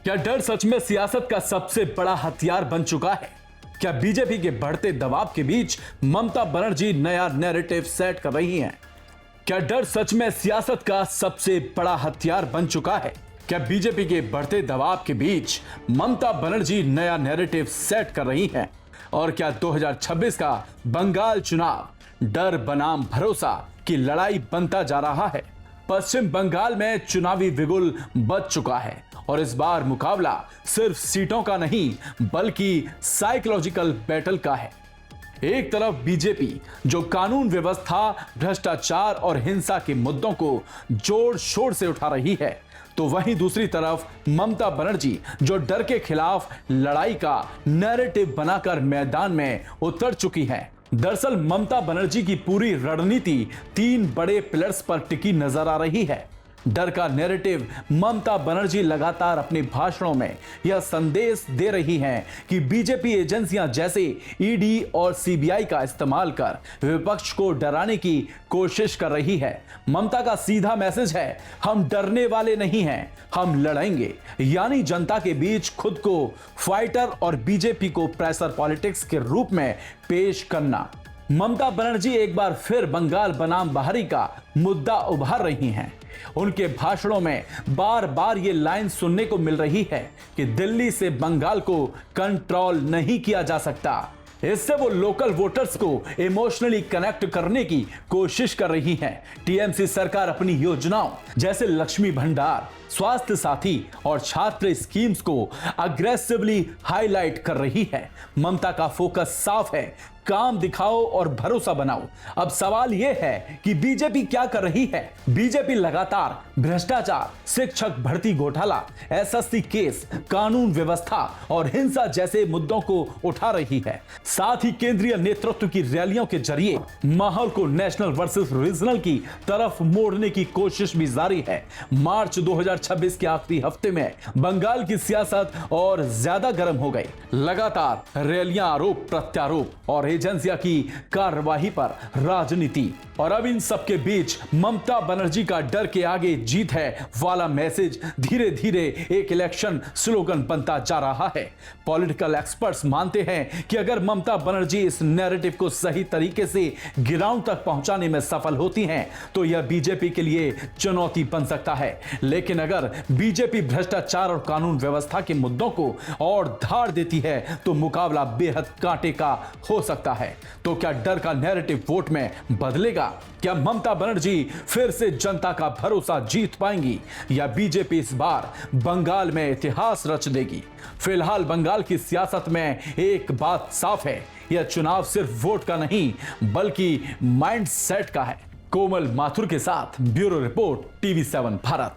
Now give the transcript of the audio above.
क्या डर सच में सियासत का सबसे बड़ा हथियार बन चुका है? क्या बीजेपी के बढ़ते दबाव के बीच ममता बनर्जी नया नैरेटिव सेट कर रही हैं? क्या डर सच में सियासत का सबसे बड़ा हथियार बन चुका है? क्या बीजेपी के बढ़ते दबाव के बीच ममता बनर्जी नया नैरेटिव सेट कर रही हैं? और क्या 2026 का बंगाल चुनाव डर बनाम भरोसा की लड़ाई बनता जा रहा है? पश्चिम बंगाल में चुनावी बिगुल बज चुका है और इस बार मुकाबला सिर्फ सीटों का नहीं बल्कि साइकोलॉजिकल बैटल का है। एक तरफ बीजेपी जो कानून व्यवस्था, भ्रष्टाचार और हिंसा के मुद्दों को जोर शोर से उठा रही है, तो वहीं दूसरी तरफ ममता बनर्जी जो डर के खिलाफ लड़ाई का नैरेटिव बनाकर मैदान में उतर चुकी हैं। दरअसल ममता बनर्जी की पूरी रणनीति 3 बड़े पिलर्स पर टिकी नजर आ रही है। डर का नैरेटिव ममता बनर्जी लगातार अपने भाषणों में यह संदेश दे रही हैं कि बीजेपी एजेंसियां जैसे ईडी और सीबीआई का इस्तेमाल कर विपक्ष को डराने की कोशिश कर रही है। ममता का सीधा मैसेज है, हम डरने वाले नहीं हैं, हम लड़ेंगे। यानी जनता के बीच खुद को फाइटर और बीजेपी को प्रेशर पॉलिटिक्स के रूप में पेश करना। ममता बनर्जी एक बार फिर बंगाल बनाम बहारी का मुद्दा उभार रही हैं। उनके भाषणों में बार बार ये लाइन सुनने को मिल रही है कि दिल्ली से बंगाल को कंट्रोल नहीं किया जा सकता। इससे वो लोकल वोटर्स को इमोशनली कनेक्ट करने की कोशिश कर रही है। टीएमसी सरकार अपनी योजनाओं जैसे लक्ष्मी भंडार, स्वास्थ्य साथी और छात्र स्कीम्स को अग्रेसिवली हाईलाइट कर रही है। ममता का फोकस साफ है, काम दिखाओ और भरोसा बनाओ। अब सवाल यह है कि बीजेपी क्या कर रही है? बीजेपी लगातार भ्रष्टाचार, शिक्षक भर्ती घोटाला, एसएससी केस, कानून व्यवस्था और हिंसा जैसे मुद्दों को उठा रही है। साथ ही केंद्रीय नेतृत्व की रैलियों के जरिए माहौल को नेशनल वर्सेस रीजनल की तरफ मोड़ने की कोशिश भी जारी है। मार्च 2026 के आखिरी हफ्ते में बंगाल की सियासत और ज्यादा गर्म हो गई। लगातार रैलियां, आरोप प्रत्यारोप और एजेंसियां की कार्रवाई पर राजनीति। और अब इन सबके बीच ममता बनर्जी का डर के आगे जीत है वाला मैसेज धीरे धीरे एक इलेक्शन स्लोगन बनता जा रहा है। पॉलिटिकल एक्सपर्ट्स मानते हैं कि अगर ममता बनर्जी इस नैरेटिव को सही तरीके से ग्राउंड तक पहुंचाने में सफल होती हैं तो यह बीजेपी के लिए चुनौती बन सकता है। लेकिन अगर बीजेपी भ्रष्टाचार और कानून व्यवस्था के मुद्दों को और धार देती है तो मुकाबला बेहद कांटे का हो सकता है। तो क्या डर का नैरेटिव वोट में बदलेगा? क्या ममता बनर्जी फिर से जनता का भरोसा जीत पाएंगी या बीजेपी इस बार बंगाल में इतिहास रच देगी? फिलहाल बंगाल की सियासत में एक बात साफ है, यह चुनाव सिर्फ वोट का नहीं बल्कि माइंडसेट का है। कोमल माथुर के साथ ब्यूरो रिपोर्ट, TV7 भारत।